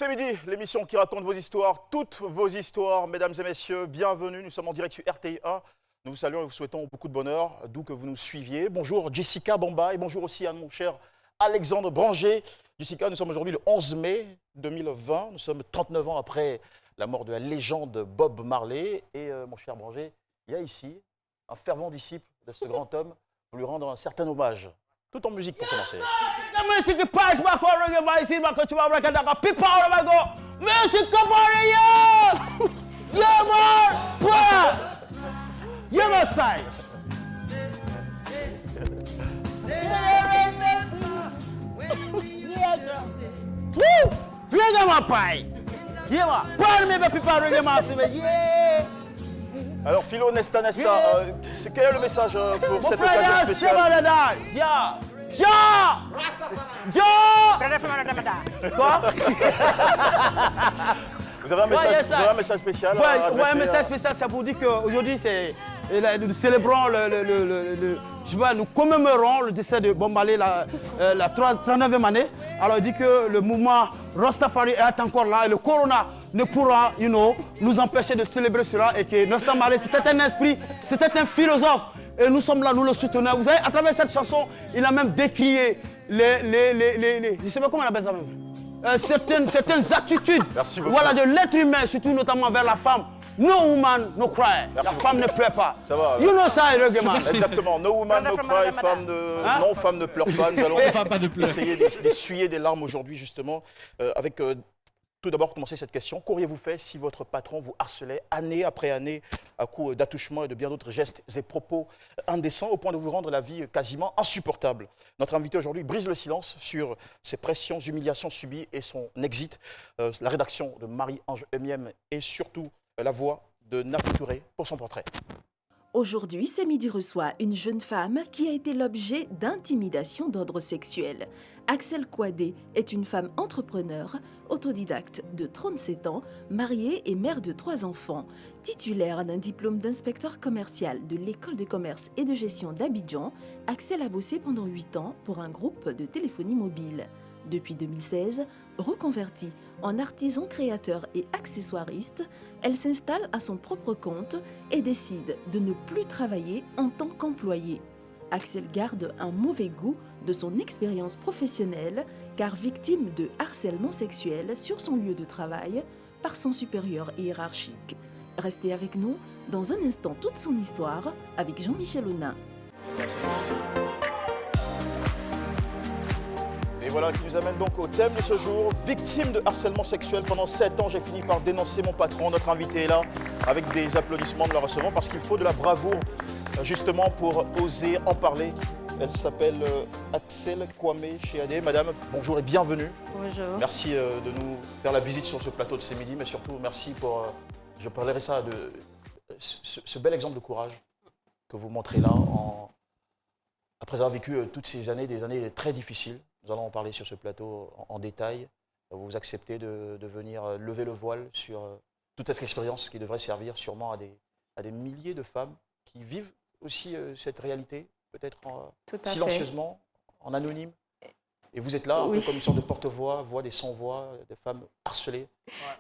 C'est midi, l'émission qui raconte vos histoires, toutes vos histoires, mesdames et messieurs, bienvenue, nous sommes en direct sur RTI1. Nous vous saluons et vous souhaitons beaucoup de bonheur, d'où que vous nous suiviez. Bonjour Jessica Bamba et bonjour aussi à mon cher Alexandre Branger. Jessica, nous sommes aujourd'hui le 11 mai 2020, nous sommes 39 ans après la mort de la légende Bob Marley. Et mon cher Branger, il y a ici un fervent disciple de ce grand homme pour lui rendre un certain hommage. Tout en musique pour commencer. Alors Philo Nesta Nesta, quel est le message pour cette occasion spéciale? Quoi? Vous avez un message spécial? Oui, un message spécial, c'est pour dire qu'aujourd'hui, nous célébrons nous commémorons le décès de Bob Marley, la 39e année. Alors il dit que le mouvement Rastafari est encore là et le corona ne pourra nous empêcher de célébrer cela et que Bob Marley, c'était un esprit, c'était un philosophe. Et nous sommes là, nous le soutenons. Vous savez, à travers cette chanson, il a même décrié je ne sais pas comment on appelle ça même, certaines attitudes voilà, de l'être humain, surtout notamment vers la femme. No woman, no cry. La femme ne pleure pas. Ça va. You know ça, Reggaeman. Exactement. No woman, no cry. Non, femme ne pleure pas. Nous allons essayer d'essuyer des larmes aujourd'hui, justement, avec... Tout d'abord, commencer cette question. Qu'auriez-vous fait si votre patron vous harcelait année après année à coups d'attouchements et de bien d'autres gestes et propos indécents au point de vous rendre la vie quasiment insupportable? Notre invité aujourd'hui brise le silence sur ces pressions, humiliations subies et son exit. La rédaction de Marie-Ange Emiem et surtout la voix de Nafi Touré pour son portrait. Aujourd'hui, C'est Midi reçoit une jeune femme qui a été l'objet d'intimidation d'ordre sexuel. Axel Kouadé est une femme entrepreneur, autodidacte de 37 ans, mariée et mère de 3 enfants. Titulaire d'un diplôme d'inspecteur commercial de l'école de commerce et de gestion d'Abidjan, Axel a bossé pendant 8 ans pour un groupe de téléphonie mobile. Depuis 2016, reconvertie en artisan créateur et accessoiriste, elle s'installe à son propre compte et décide de ne plus travailler en tant qu'employée. Axel garde un mauvais goût de son expérience professionnelle car victime de harcèlement sexuel sur son lieu de travail par son supérieur hiérarchique. Restez avec nous, dans un instant toute son histoire avec Jean-Michel Aunin. Et voilà qui nous amène donc au thème de ce jour, victime de harcèlement sexuel. Pendant 7 ans, j'ai fini par dénoncer mon patron. Notre invité est là avec des applaudissements, nous la recevons parce qu'il faut de la bravoure justement pour oser en parler. Elle s'appelle Axel Kouadé Chiadé. Madame, bonjour et bienvenue. Bonjour. Merci de nous faire la visite sur ce plateau de C'est Midi, mais surtout merci pour, je parlerai ça, de ce bel exemple de courage que vous montrez là, après avoir vécu toutes ces années, des années très difficiles. Nous allons en parler sur ce plateau en détail. Vous acceptez de venir lever le voile sur toute cette expérience qui devrait servir sûrement à des milliers de femmes qui vivent aussi cette réalité, peut-être silencieusement, en anonyme. Et vous êtes là, un peu comme une sorte de porte-voix, voix des sans-voix, des femmes harcelées,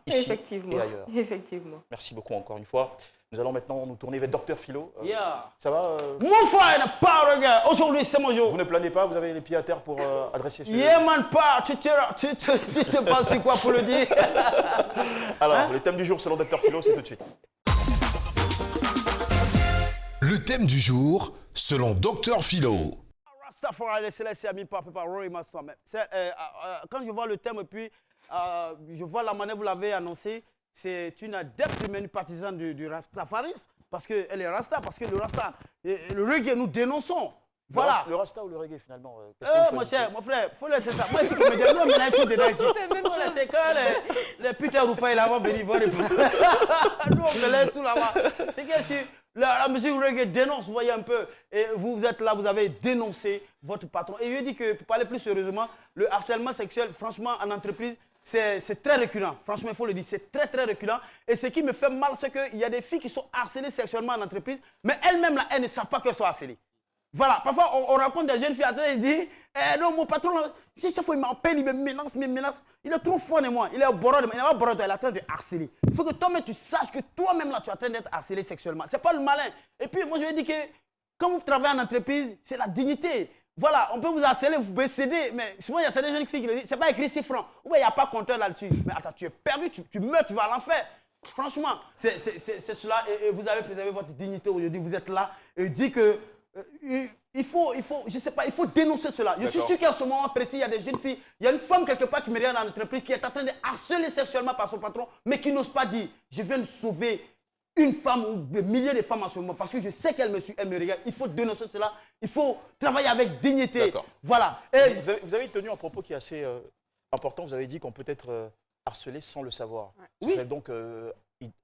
ici et ailleurs. Effectivement. Merci beaucoup encore une fois. Nous allons maintenant nous tourner vers Dr Philo. Yeah. Ça va Mon frère, pas regarde. Aujourd'hui, c'est mon jour. Vous ne planez pas, vous avez les pieds à terre pour adresser ce... Yeah, man, pas. Tu te passes quoi pour le dire? Alors, le thème du jour selon Dr Philo, c'est tout de suite. Le thème du jour, selon Dr Philo. Quand je vois le thème et puis je vois la manière vous l'avez annoncé, c'est une adepte humaine partisane du rastafarisme, parce qu'elle est rasta, parce que le rasta, le reggae, nous dénonçons. Voilà. Le rasta ou le reggae finalement mon cher, mon frère, faut laisser ça. Moi, c'est comme dire, nous, on a tout dedans ici. C'est quand les putains Roufaï là-bas venir voir les nous, on laisse tout là-bas. C'est que si la musique reggae dénonce, vous voyez un peu, et vous êtes là, vous avez dénoncé votre patron. Et je dis que, pour parler plus sérieusement, le harcèlement sexuel, franchement, en entreprise, c'est très récurrent. Franchement, il faut le dire, c'est très très récurrent. Et ce qui me fait mal, c'est qu'il y a des filles qui sont harcelées sexuellement en entreprise, mais elles-mêmes, là, elles ne savent pas qu'elles sont harcelées. Voilà, parfois on rencontre des jeunes filles à train de dire non, mon patron, chaque fois il m'appelle, il me menace. Il est trop fort de moi. Il est au bord de moi. Il est pas au bord de moi, il est en train de harceler. Il faut que toi-même tu saches que toi-même là, tu es en train d'être harcelé sexuellement. C'est pas le malin. Et puis moi je vais dire que quand vous travaillez en entreprise, c'est la dignité. Voilà, on peut vous harceler, vous pouvez céder, mais souvent il y a certaines jeunes filles qui le disent, c'est pas écrit 6 francs. Ou bien il n'y a pas compteur là-dessus. Mais attends, tu es perdu, tu meurs, tu vas à l'enfer. Franchement, c'est cela. Et vous avez préservé votre dignité aujourd'hui. Vous êtes là et dit que il faut, je sais pas, il faut dénoncer cela. Je suis sûr qu'à ce moment précis, il y a des jeunes filles, il y a une femme quelque part qui me regarde dans l'entreprise qui est en train de harceler sexuellement par son patron, mais qui n'ose pas dire, je viens de sauver une femme ou des milliers de femmes en ce moment parce que je sais qu'elle me suit, elle me regarde. Il faut dénoncer cela. Il faut travailler avec dignité. Voilà. Et vous avez tenu un propos qui est assez important. Vous avez dit qu'on peut être harcelé sans le savoir. Ouais. Ce serait donc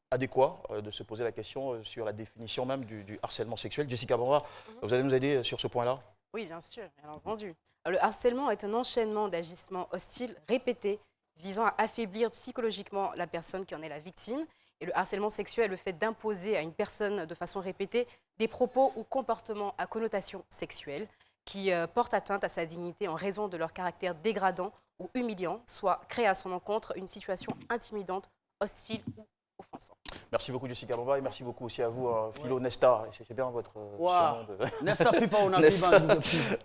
adéquat de se poser la question sur la définition même du harcèlement sexuel. Jessica Bamba, vous allez nous aider sur ce point-là? Oui, bien sûr, bien entendu. Le harcèlement est un enchaînement d'agissements hostiles répétés visant à affaiblir psychologiquement la personne qui en est la victime. Et le harcèlement sexuel est le fait d'imposer à une personne de façon répétée des propos ou comportements à connotation sexuelle qui portent atteinte à sa dignité en raison de leur caractère dégradant ou humiliant, soit créer à son encontre une situation intimidante, hostile ou offensante. Merci beaucoup Jessica Bamba et merci beaucoup aussi à vous Philo Nesta. C'est bien votre surnom de... Nesta Pipa ou Nesta.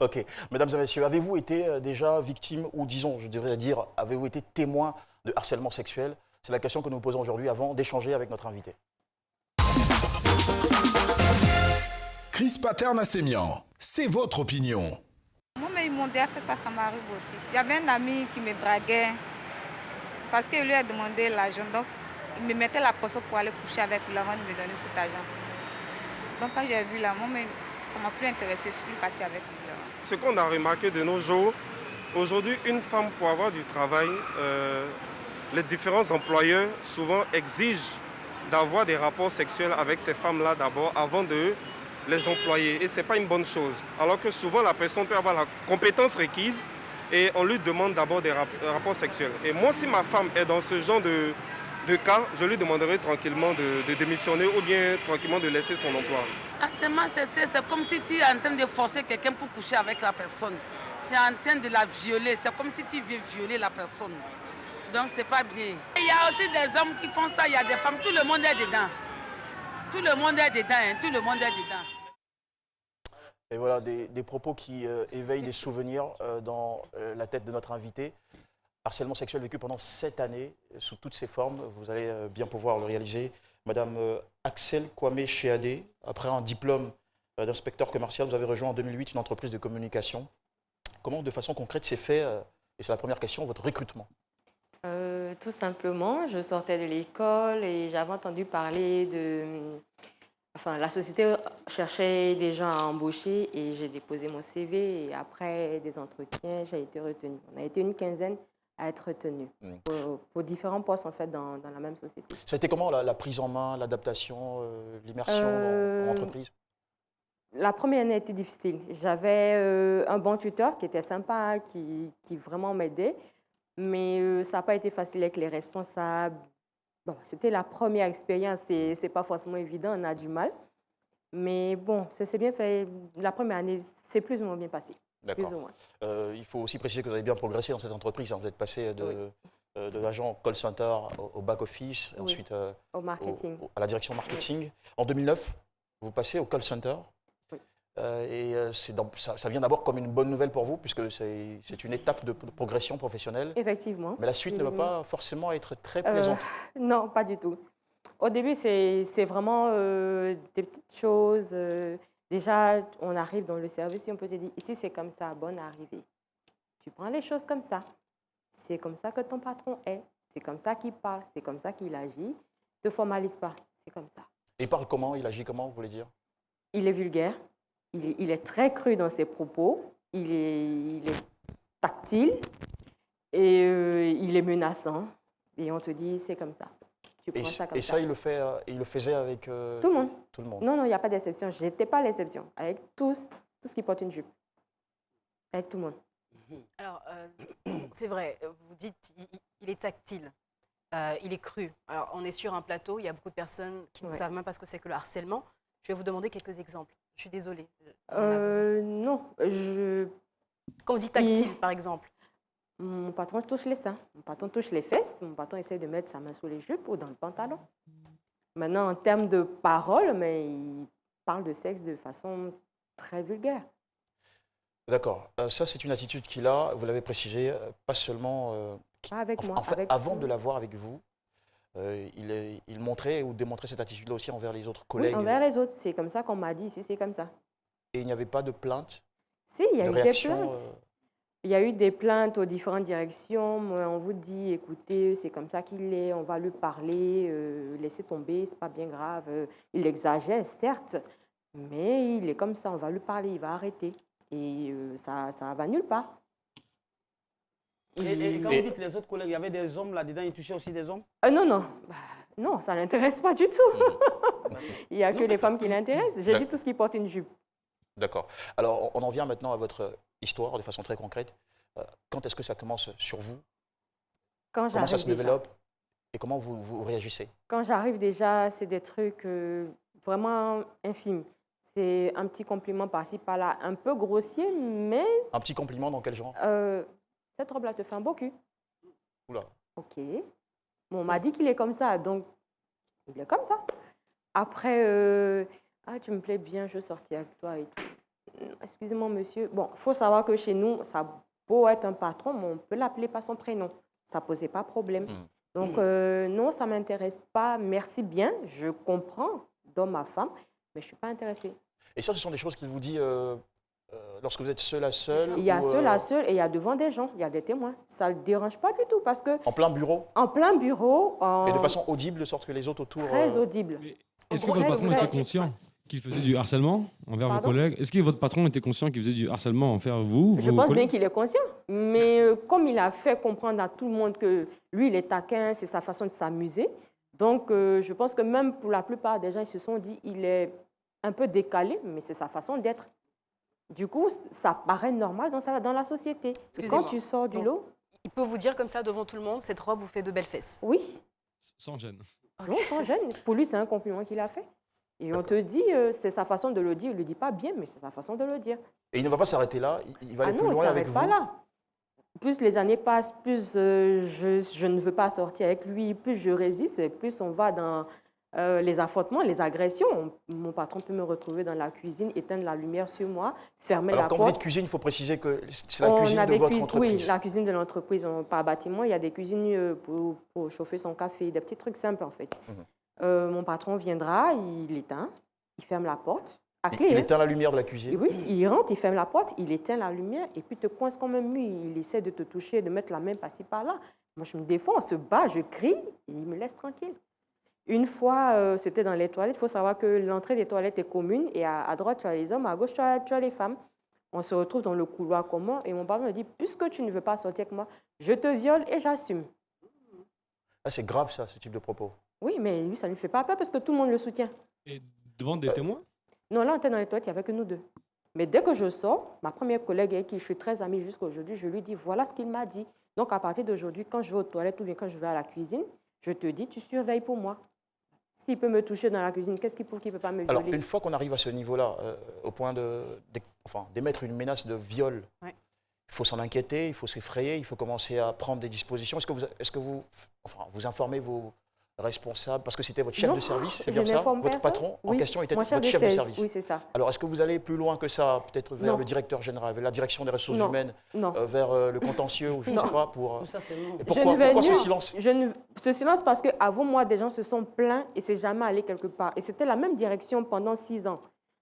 Ok. Mesdames et messieurs, avez-vous été déjà victime ou disons, je devrais dire, avez-vous été témoin de harcèlement sexuel? C'est la question que nous posons aujourd'hui avant d'échanger avec notre invité. Chris Paterne à Sémian, c'est votre opinion. Moi, mais ils m'ont déjà fait ça, ça m'arrive aussi. Il y avait un ami qui me draguait parce qu'il lui a demandé l'argent. Donc, il me mettait la pression pour aller coucher avec lui avant de me donner cet argent. Donc, quand j'ai vu là, moi, mais ça m'a plus intéressé, je suis plus partie avec lui. Là. Ce qu'on a remarqué de nos jours, aujourd'hui, une femme pour avoir du travail, les différents employeurs souvent exigent d'avoir des rapports sexuels avec ces femmes-là d'abord avant de les employer. Et ce n'est pas une bonne chose. Alors que souvent la personne peut avoir la compétence requise et on lui demande d'abord des rapports sexuels. Et moi, si ma femme est dans ce genre de cas, je lui demanderai tranquillement de démissionner ou bien tranquillement de laisser son emploi. Harcèlement sexuel, c'est comme si tu es en train de forcer quelqu'un pour coucher avec la personne. C'est en train de la violer. C'est comme si tu veux violer la personne. Donc, c'est pas bien. Il y a aussi des hommes qui font ça, il y a des femmes, tout le monde est dedans. Tout le monde est dedans, hein, tout le monde est dedans. Et voilà, des propos qui éveillent des souvenirs dans la tête de notre invité. Harcèlement sexuel vécu pendant 7 années, sous toutes ses formes. Vous allez bien pouvoir le réaliser. Madame Axel Kwame Chéadé, après un diplôme d'inspecteur commercial, vous avez rejoint en 2008 une entreprise de communication. Comment, de façon concrète, s'est fait, et c'est la première question, votre recrutement? Tout simplement, je sortais de l'école et j'avais entendu parler de... Enfin, la société cherchait des gens à embaucher et j'ai déposé mon CV et après des entretiens, j'ai été retenue. On a été une quinzaine à être retenus pour différents postes en fait dans la même société. Ça a été comment la prise en main, l'adaptation, l'immersion dans l'entreprise? La première année a été difficile. J'avais un bon tuteur qui était sympa, qui vraiment m'aidait. Mais ça n'a pas été facile avec les responsables. Bon, c'était la première expérience, c'est pas forcément évident, on a du mal. Mais bon, ça s'est bien fait. La première année, c'est plus ou moins bien passé. D'accord. Il faut aussi préciser que vous avez bien progressé dans cette entreprise. Vous êtes passé de l'agent call center au back-office, ensuite au marketing. à la direction marketing. En 2009, vous passez au call center. Ça vient d'abord comme une bonne nouvelle pour vous, puisque c'est une étape de progression professionnelle. Effectivement. Mais la suite ne va pas forcément être très plaisante. Non, pas du tout. Au début, c'est vraiment des petites choses. Déjà, on arrive dans le service et on peut te dire, ici c'est comme ça, bonne arrivée. Tu prends les choses comme ça. C'est comme ça que ton patron est. C'est comme ça qu'il parle, c'est comme ça qu'il agit. Ne te formalise pas, c'est comme ça. Et il parle comment? Il agit comment, vous voulez dire? Il est vulgaire. Il est très cru dans ses propos, il est tactile et il est menaçant. Et on te dit, c'est comme ça. Tu prends ça comme ça. Et ça, il le faisait avec tout le monde. Tout le monde. Non, il n'y a pas d'exception. Je n'étais pas l'exception. Avec tout ce qui porte une jupe. Avec tout le monde. Alors, c'est vrai, vous dites, il est tactile, il est cru. Alors, on est sur un plateau, il y a beaucoup de personnes qui ne savent même pas ce que c'est que le harcèlement. Je vais vous demander quelques exemples. Je suis désolée. Non, Quand on dit tactile, par exemple. Mon patron touche les seins, mon patron touche les fesses, mon patron essaie de mettre sa main sous les jupes ou dans le pantalon. Maintenant, en termes de paroles, mais il parle de sexe de façon très vulgaire. D'accord. Ça, c'est une attitude qu'il a, vous l'avez précisé, pas seulement... Pas avec moi. En fait, avec avant de l'avoir avec vous, il montrait ou démontrait cette attitude-là aussi envers les autres collègues. Oui, envers les autres. C'est comme ça qu'on m'a dit, ici, c'est comme ça. Et il n'y avait pas de plainte? Si, il y a de eu des réaction, plaintes. Il y a eu des plaintes aux différentes directions. On vous dit, écoutez, c'est comme ça qu'il est, on va lui parler, laissez tomber, c'est pas bien grave. Il exagère, certes, mais il est comme ça, on va lui parler, il va arrêter. Et ça va nulle part. Et quand vous dites les autres collègues, il y avait des hommes là-dedans, ils touchaient aussi des hommes? Non, non. Bah, non, ça ne l'intéresse pas du tout. Il n'y a que les femmes qui l'intéressent. J'ai dit tout ce qui porte une jupe. D'accord. Alors, on en vient maintenant à votre histoire de façon très concrète. Quand est-ce que ça commence sur vous? Comment ça se développe? Et comment vous réagissez? Quand j'arrive déjà, c'est des trucs vraiment infimes. C'est un petit compliment par-ci, par-là, un peu grossier, mais... Un petit compliment dans quel genre? Cette robe-là te fait un beau cul. Oula. OK. Bon, on m'a dit qu'il est comme ça, donc il est comme ça. Après, ah, tu me plais bien, je veux sortir avec toi et tout. Excusez-moi, monsieur. Bon, il faut savoir que chez nous, ça a beau être un patron, mais on peut l'appeler par son prénom. Ça ne posait pas problème. Donc, non, ça ne m'intéresse pas. Merci bien, je comprends d'homme à femme, mais je ne suis pas intéressée. Et ça, ce sont des choses qu'il vous dit lorsque vous êtes seul à seul? Il y a seul à seul et il y a devant des gens, il y a des témoins. Ça ne le dérange pas du tout parce que... En plein bureau? En plein bureau. Et de façon audible, de sorte que les autres autour... Très audible. Est-ce que votre patron était conscient qu'il faisait du harcèlement envers vos collègues? Est-ce que votre patron était conscient qu'il faisait du harcèlement envers vous? Je pense bien qu'il est conscient. Mais comme il a fait comprendre à tout le monde que lui, il est taquin, c'est sa façon de s'amuser. Donc, je pense que même pour la plupart des gens, ils se sont dit il est un peu décalé, mais c'est sa façon d'être. Du coup, ça paraît normal dans la société. Quand tu sors du lot... Il peut vous dire comme ça devant tout le monde, cette robe vous fait de belles fesses? Oui. Sans gêne? Non, sans gêne. Pour lui, c'est un compliment qu'il a fait. Et on te dit, c'est sa façon de le dire. Il ne le dit pas bien, mais c'est sa façon de le dire. Et il ne va pas s'arrêter là, il va aller plus loin avec vous? Non, il ne s'arrête pas là. Plus les années passent, plus je ne veux pas sortir avec lui, plus je résiste, et plus on va dans les affrontements, les agressions. Mon patron peut me retrouver dans la cuisine, éteindre la lumière sur moi, fermer la porte. Quand vous dites cuisine, il faut préciser que c'est la cuisine de votre entreprise. Oui, la cuisine de l'entreprise. Par bâtiment, il y a des cuisines pour chauffer son café, des petits trucs simples en fait. Mon patron viendra, il éteint, il ferme la porte. À clé, il éteint la lumière de la cuisine? Oui, il rentre, il ferme la porte, il éteint la lumière et puis te coince comme un mur. Il essaie de te toucher, de mettre la main par-ci, par-là. Moi, je me défends, on se bat, je crie et il me laisse tranquille. Une fois, c'était dans les toilettes. Il faut savoir que l'entrée des toilettes est commune et à droite, tu as les hommes, à gauche, tu as les femmes. On se retrouve dans le couloir commun et mon patron me dit, puisque tu ne veux pas sortir avec moi, je te viole et j'assume. Ah, c'est grave ça, ce type de propos. Oui, mais lui, ça ne lui fait pas peur parce que tout le monde le soutient. Et devant des témoins? Non, là, on était dans les toilettes, il n'y avait que nous deux. Mais dès que je sors, ma première collègue avec qui je suis très amie jusqu'à aujourd'hui, je lui dis, voilà ce qu'il m'a dit. Donc, à partir d'aujourd'hui, quand je vais aux toilettes ou bien quand je vais à la cuisine, je te dis, tu surveilles pour moi. S'il peut me toucher dans la cuisine, qu'est-ce qui prouve qu'il ne peut pas me violer? Alors, une fois qu'on arrive à ce niveau-là, au point d'émettre une menace de viol, il faut s'en inquiéter, il faut s'effrayer, il faut commencer à prendre des dispositions. Est-ce que vous informez vos responsables, parce que c'était votre chef de service, c'est bien ça? Votre patron en question était votre chef de service. Oui, c'est ça. Alors, est-ce que vous allez plus loin que ça, peut-être vers le directeur général, vers la direction des ressources humaines, vers le contentieux, ou je ne sais pas, pour... Pourquoi ce silence? Ce silence parce qu'avant moi, des gens se sont plaints et c'est jamais allé quelque part. Et c'était la même direction pendant 6 ans.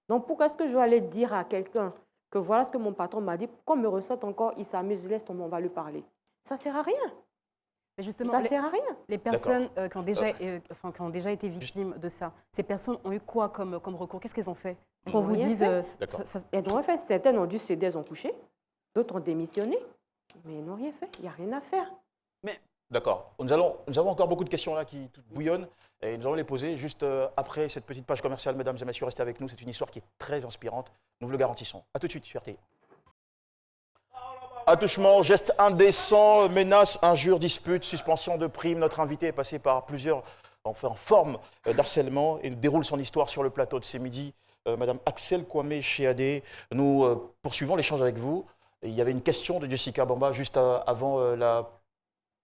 Donc, pourquoi est-ce que je vais aller dire à quelqu'un que voilà ce que mon patron m'a dit, qu'on me ressorte encore, il s'amuse, laisse tomber, on va lui parler? Ça ne sert à rien. Mais justement, ça ne sert à rien. Les personnes qui ont déjà été victimes de ça, ces personnes ont eu quoi comme recours? Qu'est-ce qu'elles ont fait? Qu'on vous dise... Elles n'ont rien fait. Certaines ont dû céder, elles ont couché. D'autres ont démissionné. Mais elles n'ont rien fait. Il n'y a rien à faire. D'accord. Nous avons encore beaucoup de questions là qui bouillonnent et nous allons les poser juste après cette petite page commerciale. Mesdames et messieurs, restez avec nous. C'est une histoire qui est très inspirante. Nous vous le garantissons. A tout de suite sur RTI. Attouchement, geste indécent, menaces, injures, disputes, suspension de primes. Notre invité est passé par plusieurs formes d'harcèlement et nous déroule son histoire sur le plateau de C'est Midi. Madame Axel Kwame Chéadé. Nous poursuivons l'échange avec vous. Il y avait une question de Jessica Bamba juste avant la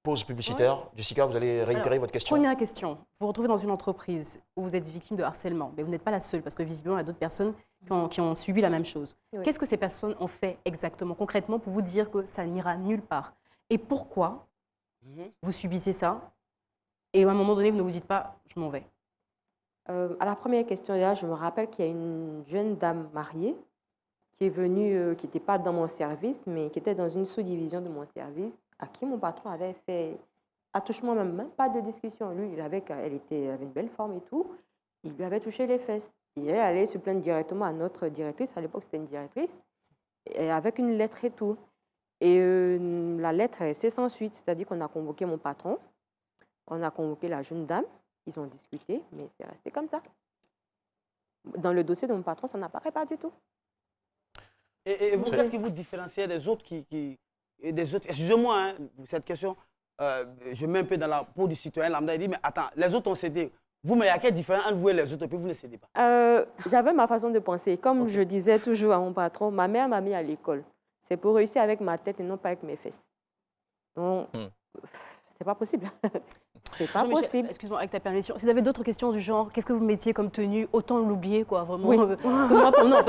pause publicitaire. Oui. Jessica, vous allez réitérer votre question. Première question. Vous vous retrouvez dans une entreprise où vous êtes victime de harcèlement, mais vous n'êtes pas la seule, parce que visiblement, il y a d'autres personnes qui ont subi la même chose. Oui. Qu'est-ce que ces personnes ont fait exactement, concrètement, pour vous dire que ça n'ira nulle part? Et pourquoi vous subissez ça? Et à un moment donné, vous ne vous dites pas, je m'en vais. À la première question, déjà, je me rappelle qu'il y a une jeune dame mariée qui est venue, qui n'était pas dans mon service, mais qui était dans une sous-division de mon service, à qui mon patron avait fait attouchement, même pas de discussion. Lui, elle avait une belle forme et tout. Il lui avait touché les fesses. Et elle allait se plaindre directement à notre directrice. À l'époque, c'était une directrice, et avec une lettre et tout. Et la lettre, c'est sans suite. C'est-à-dire qu'on a convoqué mon patron, on a convoqué la jeune dame, ils ont discuté, mais c'est resté comme ça. Dans le dossier de mon patron, ça n'apparaît pas du tout. Et vous, qu'est-ce qui vous différencie des autres Excusez-moi, hein, cette question, je mets un peu dans la peau du citoyen lambda. Il dit, mais attends, les autres ont cédé. Vous, mais il y a quelle différence entre vous et les autres, et puis vous ne cédez pas? J'avais ma façon de penser. Comme je disais toujours à mon patron, ma mère m'a mis à l'école. C'est pour réussir avec ma tête et non pas avec mes fesses. Donc, c'est pas possible. C'est pas possible. Excuse-moi, avec ta permission. Si vous avez d'autres questions du genre, qu'est-ce que vous mettiez comme tenue? Autant l'oublier, quoi, vraiment. Oui. Parce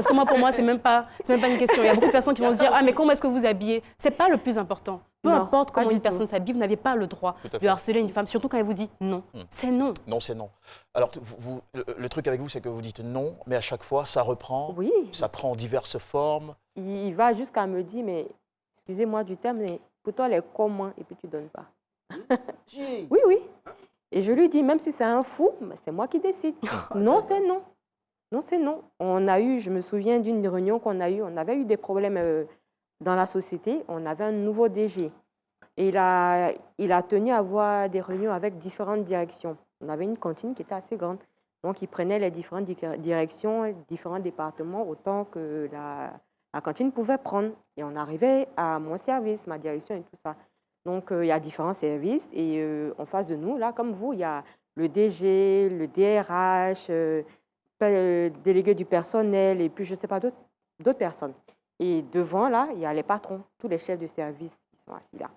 que moi, pour moi, c'est même pas une question. Il y a beaucoup de personnes qui vont se dire, ah, mais comment est-ce que vous habillez? C'est pas le plus important. Peu importe comment une personne s'habille, vous n'avez pas le droit de harceler une femme, surtout quand elle vous dit non. C'est non. Non, c'est non. Alors, le truc avec vous, c'est que vous dites non, mais à chaque fois, ça reprend. Oui. Ça prend diverses formes. Il va jusqu'à me dire, mais excusez-moi du terme, mais pour toi, les comment, et puis tu donnes pas. Oui, oui. Et je lui dis, même si c'est un fou, c'est moi qui décide. Non, c'est non. Non, c'est non. Je me souviens d'une réunion qu'on a eue, on avait eu des problèmes dans la société, on avait un nouveau DG. Et il a tenu à avoir des réunions avec différentes directions. On avait une cantine qui était assez grande. Donc, il prenait les différentes directions, différents départements, autant que la cantine pouvait prendre. Et on arrivait à mon service, ma direction et tout ça. Donc, il y a différents services et en face de nous, là, comme vous, il y a le DG, le DRH, le délégué du personnel et puis, je ne sais pas, d'autres personnes. Et devant, là, il y a les patrons, tous les chefs de service qui sont assis là.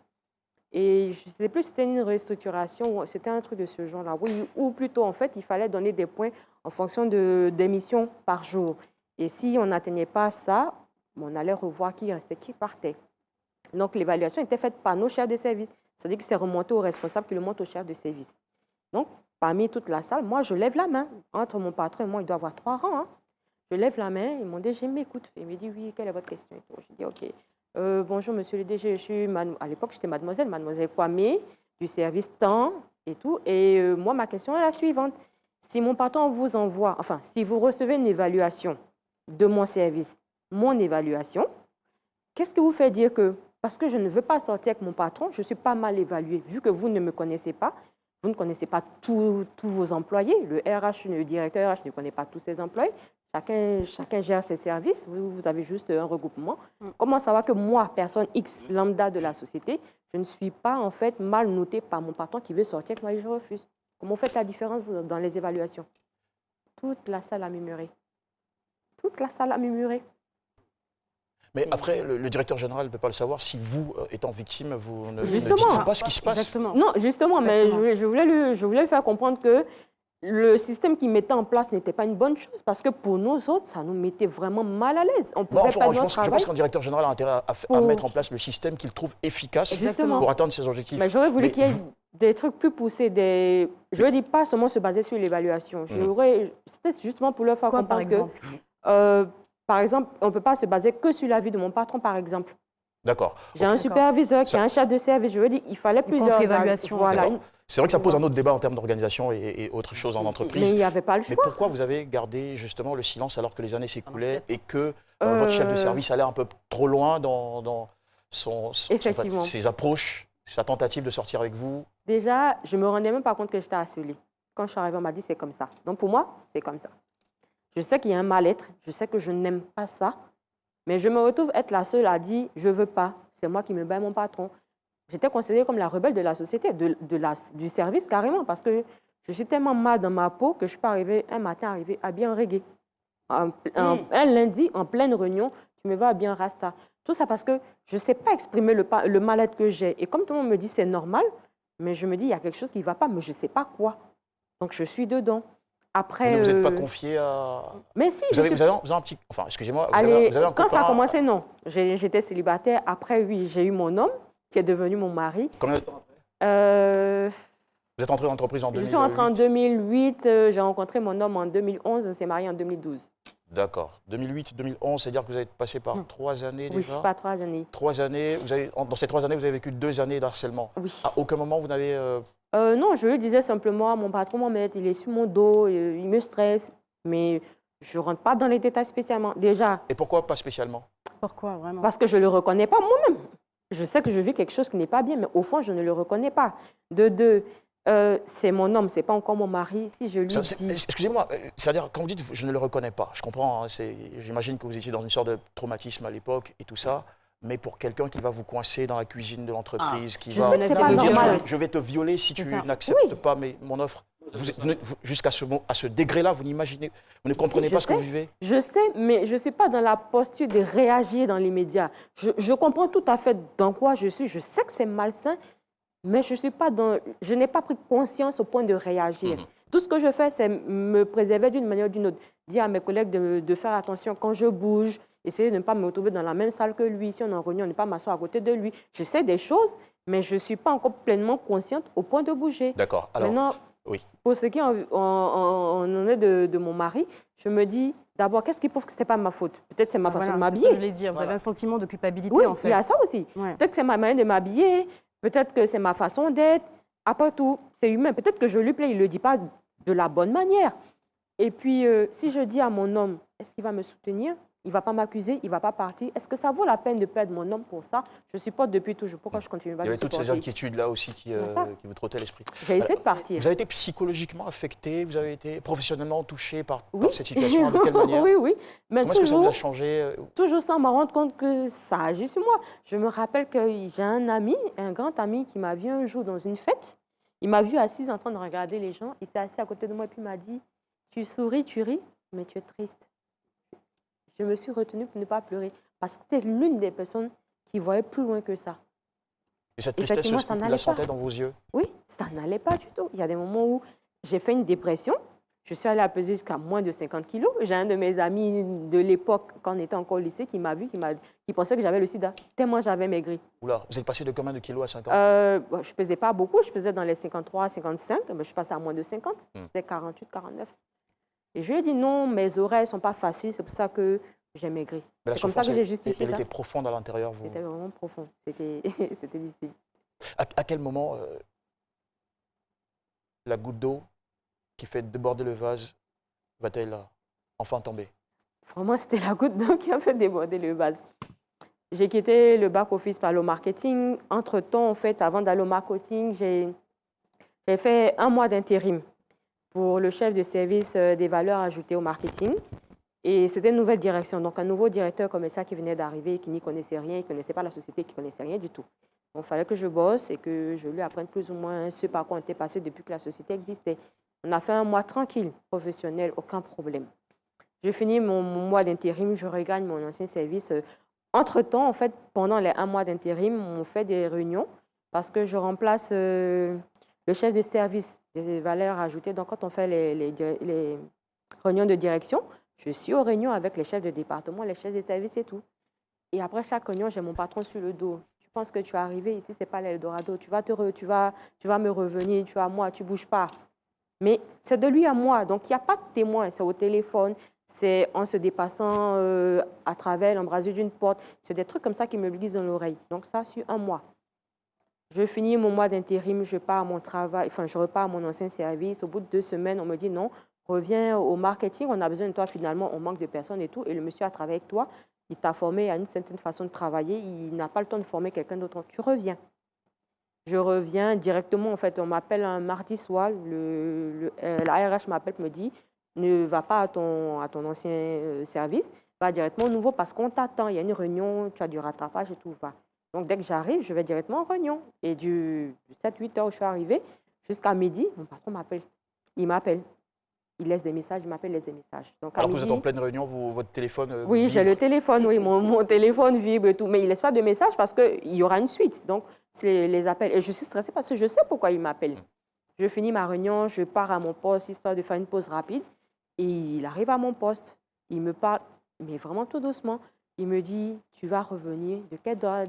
Et je ne sais plus si c'était une restructuration ou c'était un truc de ce genre-là. Oui, ou plutôt, en fait, il fallait donner des points en fonction des missions par jour. Et si on n'atteignait pas ça, on allait revoir qui restait, qui partait. Donc, l'évaluation était faite par nos chefs de service. C'est-à-dire que c'est remonté au responsable qui le monte au chef de service. Donc, parmi toute la salle, moi, je lève la main. Entre mon patron et moi, il doit y avoir 3 rangs. Hein. Je lève la main, ils m'ont dit, je m'écoute. Il me dit, oui, quelle est votre question? Je dis, OK. Bonjour, monsieur le DG, à l'époque, j'étais mademoiselle Kwame, du service temps et tout. Et moi, ma question est la suivante. Si mon patron vous envoie, enfin, si vous recevez une évaluation de mon service, mon évaluation, qu'est-ce qui vous fait dire que, parce que je ne veux pas sortir avec mon patron, je suis pas mal évaluée, vu que vous ne me connaissez pas, vous ne connaissez pas tous vos employés, le RH, le directeur RH ne connaît pas tous ses employés, chacun gère ses services, vous avez juste un regroupement. Comment savoir que moi, personne X lambda de la société, je ne suis pas en fait mal notée par mon patron qui veut sortir avec moi et je refuse? Comment vous faites la différence dans les évaluations? Toute la salle a murmuré. Toute la salle a murmuré. Mais après, le directeur général ne peut pas le savoir. Si vous, étant victime, vous ne dites pas ce qui se passe. Exactement. Non, justement, exactement. Mais je voulais lui faire comprendre que le système qu'il mettait en place n'était pas une bonne chose, parce que pour nous autres, ça nous mettait vraiment mal à l'aise. On pouvait pas je pense qu'un directeur général a intérêt à mettre en place le système qu'il trouve efficace pour atteindre ses objectifs. Mais j'aurais voulu qu'il y ait des trucs plus poussés. Je ne dis pas seulement se baser sur l'évaluation. C'était justement pour leur faire comprendre par exemple par exemple, on ne peut pas se baser que sur l'avis de mon patron, par exemple. D'accord. J'ai un superviseur qui a un chef de service. Je veux dire, il fallait plusieurs évaluations. Voilà. C'est vrai que ça pose un autre débat en termes d'organisation et autre chose en entreprise. Mais il n'y avait pas le choix. Mais pourquoi vous avez gardé justement le silence alors que les années s'écoulaient et que votre chef de service allait un peu trop loin dans ses approches, sa tentative de sortir avec vous? Déjà, je ne me rendais même pas compte que j'étais harcelée. Quand je suis arrivée, on m'a dit c'est comme ça. Donc pour moi, c'est comme ça. Je sais qu'il y a un mal-être, je sais que je n'aime pas ça, mais je me retrouve être la seule à dire « je ne veux pas ». C'est moi qui me bats mon patron. J'étais considérée comme la rebelle de la société, du service carrément, parce que je suis tellement mal dans ma peau que je peux arriver un matin habillée en reggae. un lundi, en pleine réunion, tu me vois bien rasta. Tout ça parce que je ne sais pas exprimer le mal-être que j'ai. Et comme tout le monde me dit c'est normal, mais je me dis il y a quelque chose qui ne va pas, mais je ne sais pas quoi. Donc je suis dedans. Après, vous ne vous êtes pas confié à... Mais si, vous avez un petit... Enfin, excusez-moi, vous Allez, avez un quand ça a copain... commencé, non. J'étais célibataire. Après, oui, j'ai eu mon homme, qui est devenu mon mari. Combien de temps après Vous êtes entré en entreprise en 2008? Je suis entrée en 2008. J'ai rencontré mon homme en 2011. On s'est mariés en 2012. D'accord. 2008-2011, c'est-dire que vous avez passé par 3 années déjà? Oui, pas 3 années. 3 années. Dans ces 3 années, vous avez vécu 2 années d'harcèlement? Oui. À aucun moment, vous n'avez... Non, je lui disais simplement, mon patron m'embête, il est sur mon dos, il me stresse. Mais je ne rentre pas dans les détails spécialement. Déjà. Et pourquoi pas spécialement? Pourquoi, vraiment? Parce que je ne le reconnais pas moi-même. Je sais que je vis quelque chose qui n'est pas bien, mais au fond, je ne le reconnais pas. De deux, c'est mon homme, ce n'est pas encore mon mari. Si je lui dis... Excusez-moi, c'est-à-dire, quand vous dites « je ne le reconnais pas », je comprends, hein, j'imagine que vous étiez dans une sorte de traumatisme à l'époque et tout ça, mais pour quelqu'un qui va vous coincer dans la cuisine de l'entreprise, qui va vous dire « je vais te violer si tu n'acceptes pas mon offre », jusqu'à ce degré-là, vous ne comprenez pas ce que vous vivez? Je sais, mais je ne suis pas dans la posture de réagir dans les médias. Je comprends tout à fait dans quoi je suis. Je sais que c'est malsain, mais je n'ai pas pris conscience au point de réagir. Tout ce que je fais, c'est me préserver d'une manière ou d'une autre. Dire à mes collègues de faire attention quand je bouge, essayer de ne pas me retrouver dans la même salle que lui. Si on est en réunion, ne pas m'asseoir à côté de lui. Je sais des choses, mais je ne suis pas encore pleinement consciente au point de bouger. D'accord. Alors, maintenant, oui. Pour ce qui en est de mon mari, je me dis, d'abord, qu'est-ce qui prouve que ce n'est pas ma faute? Peut-être c'est ma façon de m'habiller. Je voulais dire, vous avez un sentiment de culpabilité, oui, en fait. Il y a ça aussi. Peut-être que c'est ma manière de m'habiller, peut-être que c'est ma façon d'être. Après tout, c'est humain. Peut-être que je lui plais, il ne le dit pas de la bonne manière. Et puis, si je dis à mon homme, est-ce qu'il va me soutenir? Il ne va pas m'accuser, il ne va pas partir. Est-ce que ça vaut la peine de perdre mon homme pour ça? Je supporte depuis toujours. Pourquoi je continue pas de supporter? Il y avait toutes ces inquiétudes-là aussi qui vous trottaient l'esprit. J'ai essayé de partir. Vous avez été psychologiquement affecté? Vous avez été professionnellement touché par cette situation? De quelle manière? Oui. Mais comment est-ce que ça vous a changé? Toujours sans me rendre compte que ça agit sur moi. Je me rappelle que j'ai un ami, un grand ami, qui m'a vu un jour dans une fête. Il m'a vu assise en train de regarder les gens. Il s'est assis à côté de moi et puis il m'a dit, tu souris, tu ris, mais tu es triste. Je me suis retenue pour ne pas pleurer parce que c'était l'une des personnes qui voyait plus loin que ça. Et cette tristesse, il la sentait dans vos yeux? Oui, ça n'allait pas du tout. Il y a des moments où j'ai fait une dépression. Je suis allée à peser jusqu'à moins de 50 kilos. J'ai un de mes amis de l'époque, quand on était encore au lycée, qui m'a vu, qui pensait que j'avais le sida, tellement j'avais maigri. Oula, vous êtes passé de combien de kilos à 50? Je ne pesais pas beaucoup. Je pesais dans les 53, 55. Mais je suis passée à moins de 50. C'était 48, 49. Et je lui ai dit non, mes oreilles ne sont pas faciles, c'est pour ça que j'ai maigri. C'est comme ça que j'ai justifié ça. Elle était profonde à l'intérieur, vous? C'était vraiment profond, c'était difficile. À quel moment la goutte d'eau qui fait déborder le vase va-t-elle enfin tomber? Vraiment, c'était la goutte d'eau qui a fait déborder le vase. J'ai quitté le back-office par le marketing. Entre-temps, en fait, avant d'aller au marketing, j'ai fait 1 mois d'intérim pour le chef de service des valeurs ajoutées au marketing. Et c'était une nouvelle direction, donc un nouveau directeur comme ça qui venait d'arriver, qui n'y connaissait rien, qui ne connaissait pas la société, qui ne connaissait rien du tout. Donc il fallait que je bosse et que je lui apprenne plus ou moins ce par quoi on était passé depuis que la société existait. On a fait 1 mois tranquille, professionnel, aucun problème. Je finis mon mois d'intérim, je regagne mon ancien service. Entre-temps, en fait, pendant les 1 mois d'intérim, on fait des réunions parce que je remplace le chef de service des valeurs ajoutées. Donc, quand on fait les réunions de direction, je suis aux réunions avec les chefs de département, les chefs de service et tout. Et après chaque réunion, j'ai mon patron sur le dos. Tu penses que tu es arrivé ici, ce n'est pas l'Eldorado. Tu vas me revenir, tu es à moi, tu ne bouges pas. Mais c'est de lui à moi. Donc, il n'y a pas de témoin. C'est au téléphone, c'est en se dépassant à travers l'embrasure d'une porte. C'est des trucs comme ça qui me glissent dans l'oreille. Donc, ça, sur 1 mois. Je finis mon mois d'intérim, je pars à mon travail, enfin, je repars à mon ancien service. Au bout de 2 semaines, on me dit non, reviens au marketing, on a besoin de toi finalement, on manque de personnes et tout. Et le monsieur a travaillé avec toi, il t'a formé à une certaine façon de travailler, il n'a pas le temps de former quelqu'un d'autre. Tu reviens. Je reviens directement, en fait, on m'appelle un mardi soir, la RH m'appelle, me dit, ne va pas à ton ancien service, va directement au nouveau parce qu'on t'attend, il y a une réunion, tu as du rattrapage et tout, va. Donc, dès que j'arrive, je vais directement en réunion. Et du 7-8 heures où je suis arrivée, jusqu'à midi, mon patron m'appelle. Il m'appelle. il laisse des messages, il m'appelle, il laisse des messages. Donc, Alors que vous êtes en pleine réunion, votre téléphone oui, j'ai le téléphone, oui, mon téléphone vibre et tout. Mais il ne laisse pas de message parce qu'il y aura une suite. Donc, c'est les appels. Et je suis stressée parce que je sais pourquoi il m'appelle. Je finis ma réunion, je pars à mon poste, histoire de faire une pause rapide. Et il arrive à mon poste. Il me parle, mais vraiment tout doucement. Il me dit, tu vas revenir, de quel droit,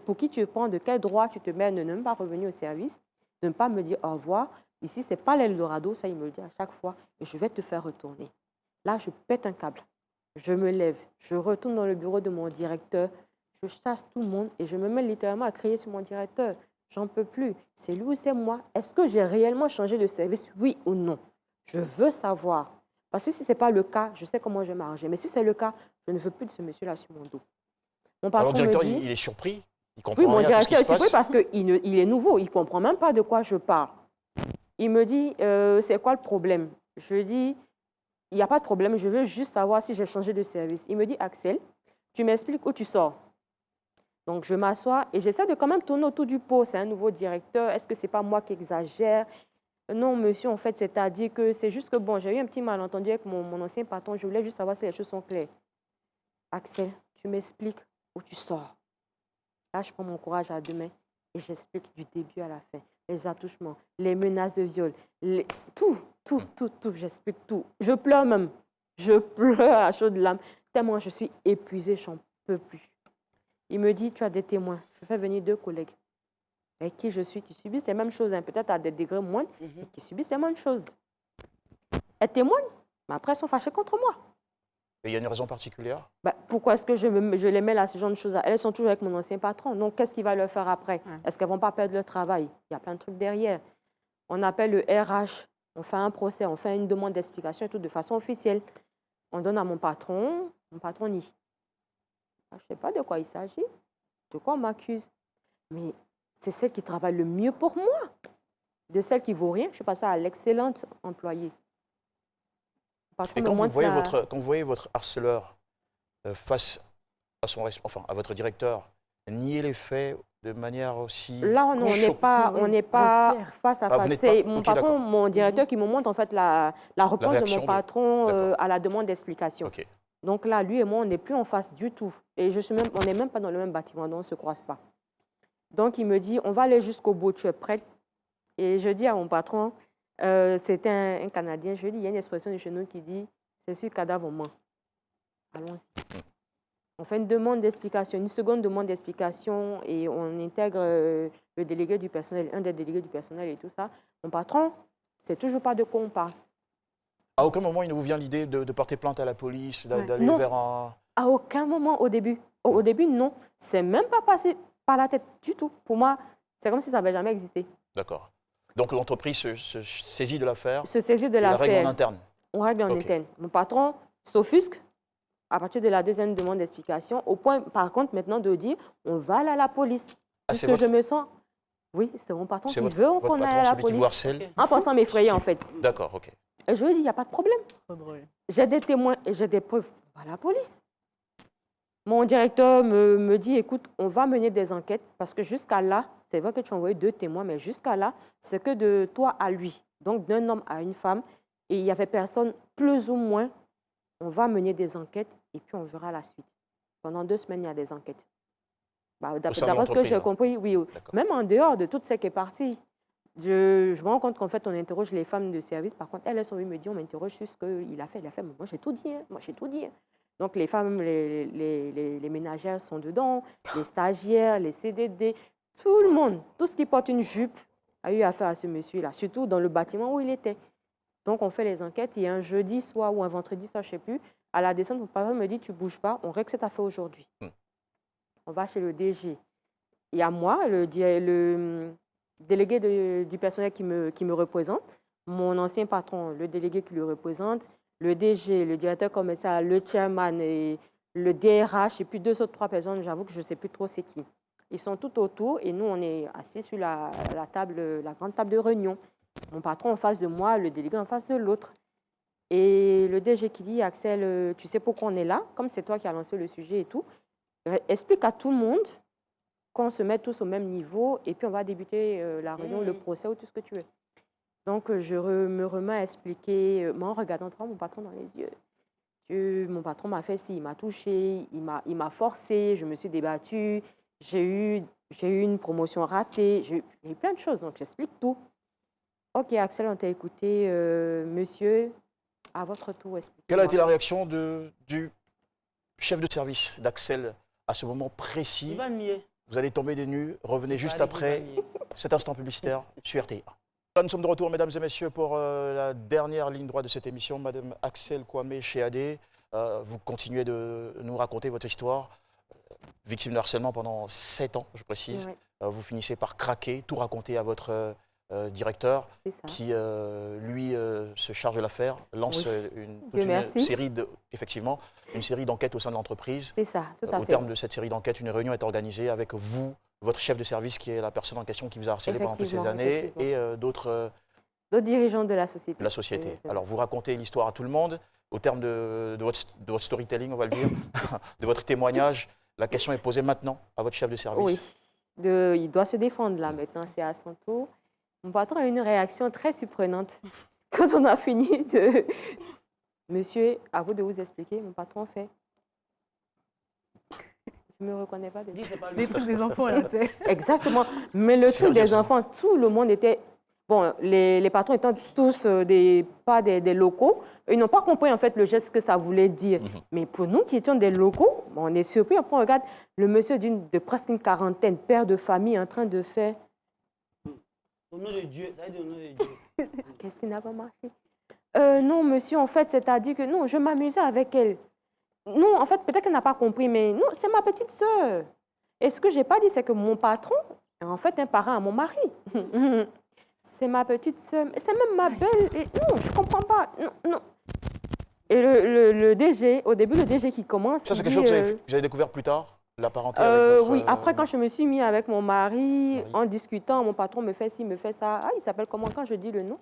pour qui tu prends, de quel droit tu te mets de ne même pas revenir au service, de ne pas me dire au revoir. Ici, ce n'est pas l'Eldorado, ça, il me le dit à chaque fois, et je vais te faire retourner. Là, je pète un câble. Je me lève, je retourne dans le bureau de mon directeur, je chasse tout le monde et je me mets littéralement à crier sur mon directeur. J'en peux plus. C'est lui ou c'est moi? Est-ce que j'ai réellement changé de service, oui ou non? Je veux savoir. Parce que si ce n'est pas le cas, je sais comment je vais m'arranger. Mais si c'est le cas, je ne veux plus de ce monsieur-là sur mon dos. Mon patron Alors, le directeur, me dit, il est surpris? Il comprend oui, mon rien à tout ce qui directeur est se passe? surpris parce qu'il est nouveau, il ne comprend même pas de quoi je parle. Il me dit, c'est quoi le problème? Je lui dis, il n'y a pas de problème, je veux juste savoir si j'ai changé de service. Il me dit, Axel, tu m'expliques où tu sors. Donc, je m'assois et j'essaie de quand même tourner autour du pot. C'est un nouveau directeur, est-ce que ce n'est pas moi qui exagère? Non, monsieur, en fait, c'est-à-dire que c'est juste que, bon, j'ai eu un petit malentendu avec mon ancien patron. Je voulais juste savoir si les choses sont claires. Axel, tu m'expliques où tu sors. Là, je prends mon courage à deux mains et j'explique du début à la fin. Les attouchements, les menaces de viol, tout, j'explique tout. Je pleure même. Je pleure à chaudes larmes, tellement je suis épuisée, j'en peux plus. Il me dit, tu as des témoins. Je fais venir 2 collègues avec qui je suis, qui subissent les mêmes choses, hein, peut-être à des degrés moindres, mais qui subissent les mêmes choses. Elles témoignent, mais après, elles sont fâchées contre moi. Et il y a une raison particulière? Pourquoi est-ce que je les mets là, ce genre de choses-là? Elles sont toujours avec mon ancien patron. Donc, qu'est-ce qu'il va leur faire après? Est-ce qu'elles ne vont pas perdre leur travail? Il y a plein de trucs derrière. On appelle le RH, on fait un procès, on fait une demande d'explication et tout de façon officielle. On donne à mon patron nie. Je ne sais pas de quoi il s'agit, de quoi on m'accuse. Mais c'est celle qui travaille le mieux pour moi. De celle qui ne vaut rien, je suis passée à l'excellente employée. Et quand vous voyez votre harceleur face à votre directeur nier les faits de manière aussi... Là, on n'est pas face à face. C'est mon patron, mon directeur qui me montre en fait la réponse de mon patron à la demande d'explication. Okay. Donc là, lui et moi, on n'est plus en face du tout. Et on n'est même pas dans le même bâtiment, donc on ne se croise pas. Donc, il me dit, on va aller jusqu'au bout, tu es prête? Et je dis à mon patron, c'était un Canadien, je lui dis, il y a une expression de chez nous qui dit, c'est sur cadavre humain. Allons-y. On fait une demande d'explication, une seconde demande d'explication et on intègre le délégué du personnel, un des délégués du personnel et tout ça. Mon patron, c'est toujours pas de quoi on parle. À aucun moment, il ne vous vient l'idée de porter plainte à la police, d'aller vers un... À aucun moment au début. Au début, non. C'est même pas passé par la tête du tout. Pour moi, c'est comme si ça n'avait jamais existé. D'accord. Donc l'entreprise se saisit de l'affaire. Se saisit de l'affaire. On règle en interne. On règle en interne. Mon patron s'offusque à partir de la deuxième demande d'explication, au point, par contre, maintenant de dire, on va aller à la police. Parce que je me sens... Oui, c'est mon patron qui veut qu'on aille à la police. En pensant m'effrayer, en fait. D'accord, ok. Et je lui dis, il n'y a pas de problème. J'ai des témoins et j'ai des preuves. On va à la police. Mon directeur me dit, écoute, on va mener des enquêtes parce que jusqu'à là, c'est vrai que tu as envoyé 2 témoins, mais jusqu'à là, c'est que de toi à lui. Donc, d'un homme à une femme. Et il n'y avait personne, plus ou moins. On va mener des enquêtes et puis on verra la suite. Pendant 2 semaines, il y a des enquêtes. D'après ce que j'ai compris, oui. Même en dehors de toutes ces qui est partie, je me rends compte qu'en fait, on interroge les femmes de service. Par contre, elles sont venues me dire, on m'interroge sur ce qu'il a fait. Il a fait, mais moi, j'ai tout dit. Moi, j'ai tout dit. Donc, les femmes, les ménagères sont dedans, les stagiaires, les CDD, tout le monde, tout ce qui porte une jupe a eu affaire à ce monsieur-là, surtout dans le bâtiment où il était. Donc, on fait les enquêtes. Il y a un jeudi soir ou un vendredi soir, je ne sais plus. À la descente, mon papa me dit, tu ne bouges pas, on règle cette affaire aujourd'hui. On va chez le DG. Il y a moi, le délégué du personnel qui me représente, mon ancien patron, le délégué qui le représente, le DG, le directeur commercial, le chairman, et le DRH, et puis 2 autres 3 personnes, j'avoue que je ne sais plus trop c'est qui. Ils sont tout autour et nous, on est assis sur la grande table de réunion. Mon patron en face de moi, le délégué en face de l'autre. Et le DG qui dit, Axel, tu sais pourquoi on est là? Comme c'est toi qui as lancé le sujet et tout, explique à tout le monde qu'on se met tous au même niveau et puis on va débuter la réunion, le procès ou tout ce que tu veux. Donc, me remets à expliquer, en regardant trop mon patron dans les yeux. Mon patron m'a fait ci, il m'a touché, il m'a forcé, je me suis débattue, j'ai eu une promotion ratée, j'ai eu plein de choses, donc j'explique tout. Ok, Axel, on t'a écouté, monsieur, à votre tour, expliquez-moi. Quelle a été la réaction du chef de service d'Axel à ce moment précis? Il va nier. Vous allez tomber des nues, revenez juste après cet instant publicitaire sur RTI. Là, nous sommes de retour, mesdames et messieurs, pour la dernière ligne droite de cette émission. Madame Axel Kwame chez AD, vous continuez de nous raconter votre histoire. Victime de harcèlement pendant 7 ans, je précise. Oui. Vous finissez par craquer, tout raconter à votre directeur, qui, lui, se charge de l'affaire, lance une série d'enquêtes au sein de l'entreprise. C'est ça, tout à fait. Au terme de cette série d'enquêtes, une réunion est organisée avec vous, votre chef de service, qui est la personne en question qui vous a harcelé pendant toutes ces années, et d'autres dirigeants de la société. Alors, vous racontez l'histoire à tout le monde. Au terme de votre storytelling, on va le dire, de votre témoignage, la question est posée maintenant à votre chef de service. Oui, il doit se défendre là maintenant, c'est à son tour. Mon patron a eu une réaction très surprenante. Quand on a fini de... Monsieur, à vous de vous expliquer, mon patron fait... Je ne me reconnais pas. Les trucs des enfants, là, tu sais. Exactement. Mais le truc des enfants, tout le monde était... Bon, les patrons étant tous pas des locaux, ils n'ont pas compris en fait le geste que ça voulait dire. Mais pour nous qui étions des locaux, on est surpris. Après, on regarde le monsieur de presque une quarantaine, père de famille, en train de faire... Au nom de Dieu, ça veut dire au nom de Dieu. Qu'est-ce qui n'a pas marché? Non, monsieur, en fait, c'est-à-dire que non, je m'amusais avec elle. Non, en fait, peut-être qu'elle n'a pas compris, mais non, c'est ma petite sœur. Et ce que je n'ai pas dit, c'est que mon patron est en fait un parent à mon mari. C'est ma petite sœur, c'est même ma belle. Et non, je ne comprends pas. Non, non. Et le DG, au début, le DG qui commence... Ça, c'est quelque chose que vous avez découvert plus tard, la parenté avec votre... Oui, après, quand je me suis mis avec mon mari, en discutant, mon patron me fait ci, me fait ça. Ah, il s'appelle comment? Quand je dis le nom,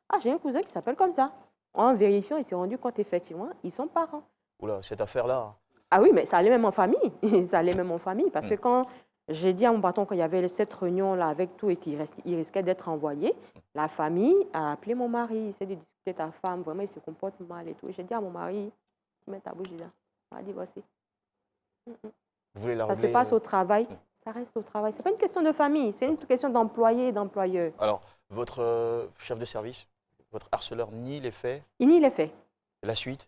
ah, j'ai un cousin qui s'appelle comme ça. En vérifiant, il s'est rendu compte, effectivement, ils sont parents. Oula, cette affaire-là... Ah oui, mais ça allait même en famille. Ça allait même en famille, parce que quand... J'ai dit à mon patron qu'il y avait cette réunion-là avec tout et qu'il risquait d'être envoyé. La famille a appelé mon mari, il essaie de discuter ta femme, vraiment il se comporte mal et tout. J'ai dit à mon mari, tu mets ta bouche dedans. Il m'a dit, voici. Ça se passe au travail, ça reste au travail. Ce n'est pas une question de famille, c'est une question d'employé et d'employeur. Alors, votre chef de service, votre harceleur nie les faits? Il nie les faits. La suite?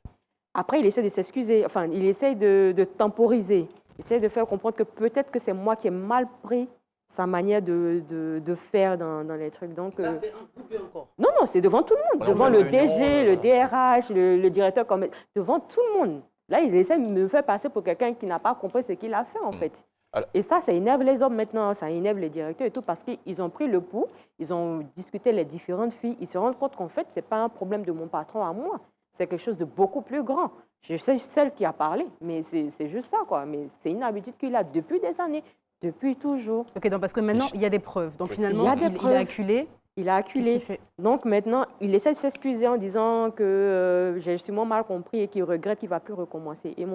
Après, il essaie de s'excuser, enfin, il essaie de temporiser. Il essaie de faire comprendre que peut-être que c'est moi qui ai mal pris sa manière de faire dans les trucs. Donc, là, c'est un coupé encore. Non, non, c'est devant tout le monde. Devant le DG, le DRH, le directeur, devant tout le monde. Là, ils essaient de me faire passer pour quelqu'un qui n'a pas compris ce qu'il a fait, en fait. Alors, et ça énerve les hommes maintenant, ça énerve les directeurs et tout, parce qu'ils ont pris le pouls, ils ont discuté les différentes filles, ils se rendent compte qu'en fait, ce n'est pas un problème de mon patron à moi, c'est quelque chose de beaucoup plus grand. Je sais celle qui a parlé, mais c'est juste ça, quoi. Mais c'est une habitude qu'il a depuis des années, depuis toujours. Ok, donc parce que maintenant, il y a des preuves. Donc finalement, il a acculé. Il a acculé. Donc maintenant, il essaie de s'excuser en disant que j'ai sûrement mal compris et qu'il regrette qu'il ne va plus recommencer. Et